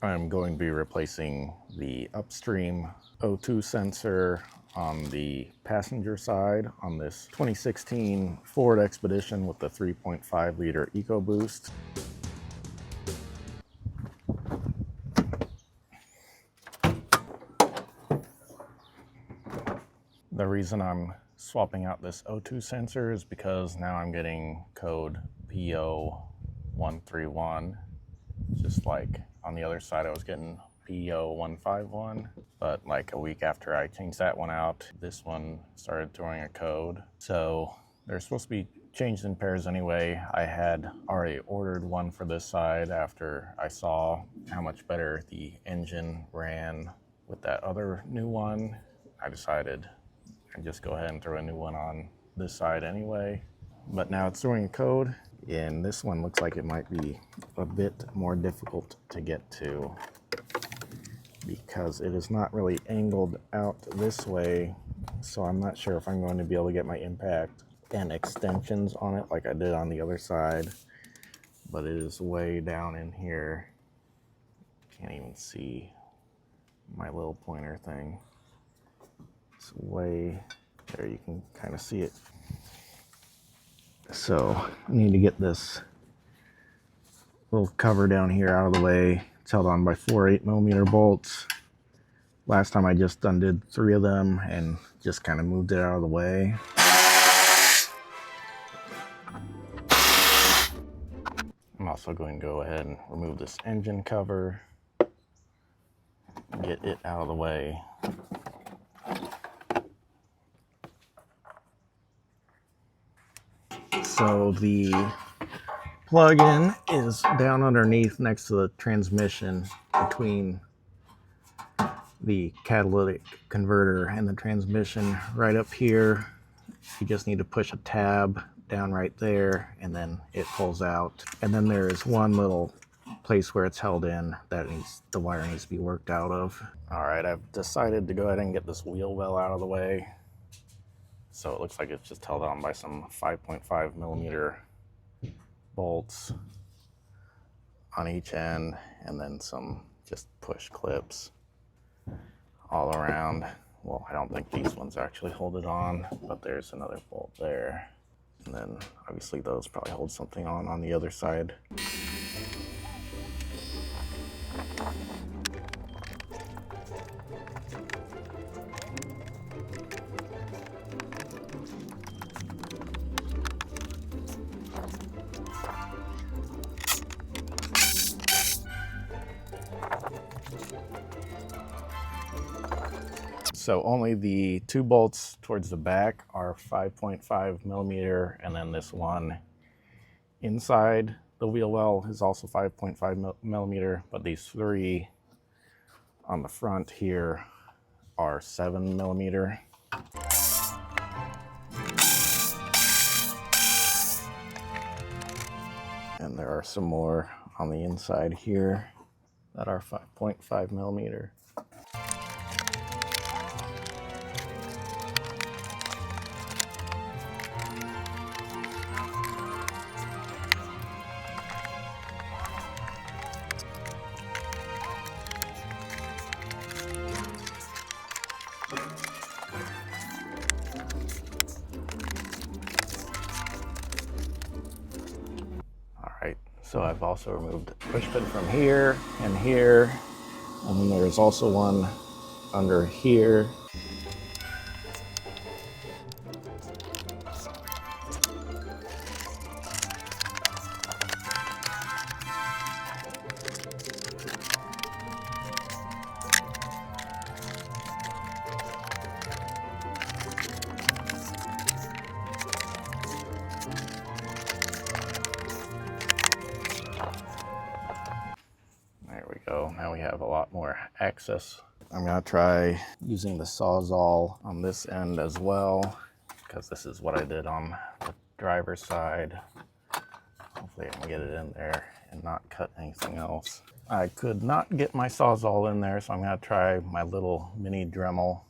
I'm going to be replacing the upstream O2 sensor on the passenger side on this 2016 Ford Expedition with the 3.5 liter Ecoboost. The reason I'm swapping out this O2 sensor is because now I'm getting code PO131, just like on the other side I was getting PO151, but like a week after I changed that one out, this one started throwing a code. So they're supposed to be changed in pairs anyway. I had already ordered one for this side after I saw how much better the engine ran with that other new one. I decided I'd just go ahead and throw a new one on this side anyway. But now it's throwing a code, and this one looks like it might be a bit more difficult to get to because it is not really angled out this way. So I'm not sure if I'm going to be able to get my impact and extensions on it like I did on the other side, but it is way down in here. Can't even see my little pointer thing. It's way there, you can kind of see it. So I need to get this little cover down here out of the way. It's held on by 4 8mm bolts. Last time I just undid 3 of them and just kind of moved it out of the way. I'm also going to go ahead and remove this engine cover, get it out of the way. So the plug-in is down underneath next to the transmission between the catalytic converter and the transmission. Right up here, you just need to push a tab down right there and then it pulls out. And then there's one little place where it's held in that the wire needs to be worked out of. All right, I've decided to go ahead and get this wheel well out of the way. So it looks like it's just held on by some 5.5mm bolts on each end, and then some just push clips all around. Well, I don't think these ones actually hold it on, but there's another bolt there. And then obviously those probably hold something on the other side. So only the 2 bolts towards the back are 5.5mm, and then this one inside the wheel well is also 5.5mm, but these 3 on the front here are 7mm. And there are some more on the inside here that are 5.5mm. So I've also removed the push pin from here, and then there's also one under here. There we go. Now we have a lot more access. I'm gonna try using the Sawzall on this end as well, because this is what I did on the driver's side. Hopefully I can get it in there and not cut anything else. I could not get my Sawzall in there, so I'm gonna try my little mini Dremel.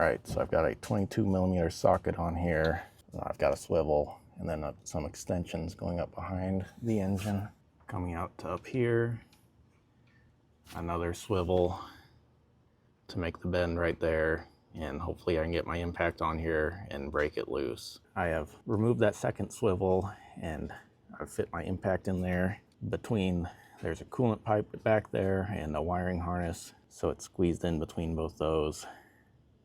right, so I've got a 22mm socket on here. I've got a swivel and then some extensions going up behind the engine. Coming out to up here, another swivel to make the bend right there, and hopefully I can get my impact on here and break it loose. I have removed that second swivel and I've fit my impact in there. There's a coolant pipe back there and a wiring harness, so it's squeezed in between both those.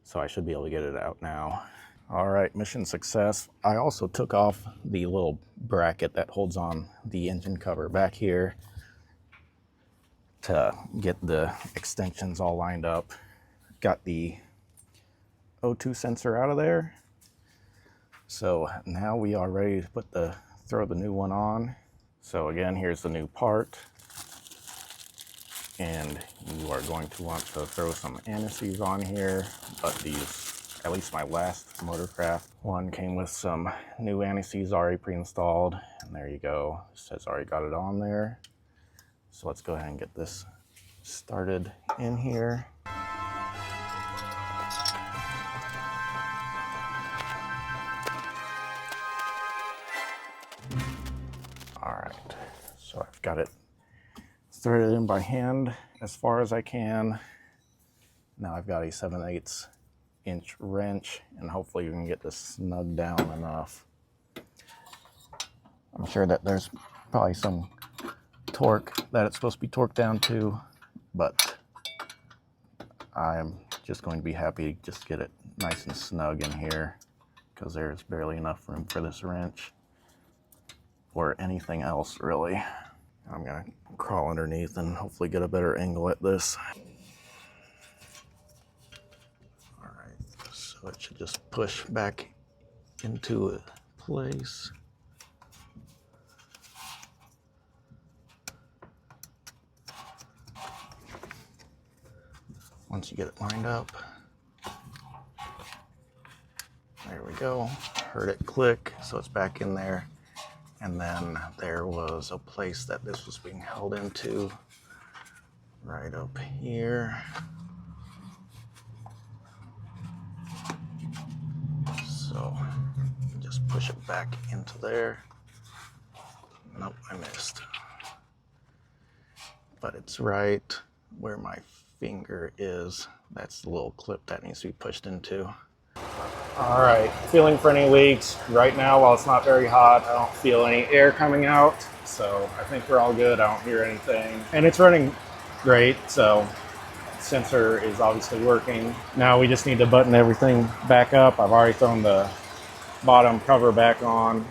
So I should be able to get it out now. All right, mission success. I also took off the little bracket that holds on the engine cover back here to get the extensions all lined up. Got the O2 sensor out of there. So now we are ready to throw the new one on. So again, here's the new part. And you are going to want to throw some anti-seize on here, but these, at least my last Motorcraft one, came with some new anti-seize already pre-installed. And there you go, it says already got it on there. So let's go ahead and get this started in here. All right, so I've got it threaded in by hand as far as I can. Now I've got a 7/8 inch wrench, and hopefully you can get this snug down enough. I'm sure that there's probably some torque that it's supposed to be torqued down to, but I'm just going to be happy to just get it nice and snug in here, because there's barely enough room for this wrench or anything else really. I'm gonna crawl underneath and hopefully get a better angle at this. All right, so it should just push back into place. Once you get it lined up, there we go. Heard it click, so it's back in there. And then there was a place that this was being held into right up here. So just push it back into there. Nope, I missed. But it's right where my finger is. That's the little clip that needs to be pushed into. All right, feeling for any leaks. Right now, while it's not very hot, I don't feel any air coming out. So I think we're all good. I don't hear anything. And it's running great, so sensor is obviously working. Now we just need to button everything back up. I've already thrown the bottom cover back on.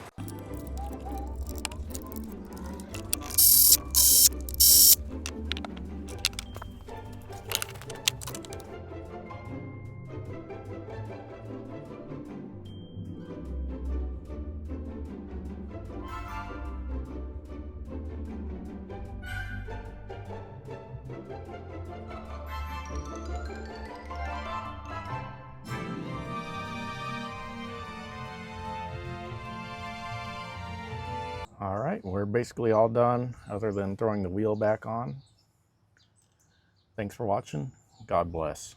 All right, we're basically all done other than throwing the wheel back on. Thanks for watching. God bless.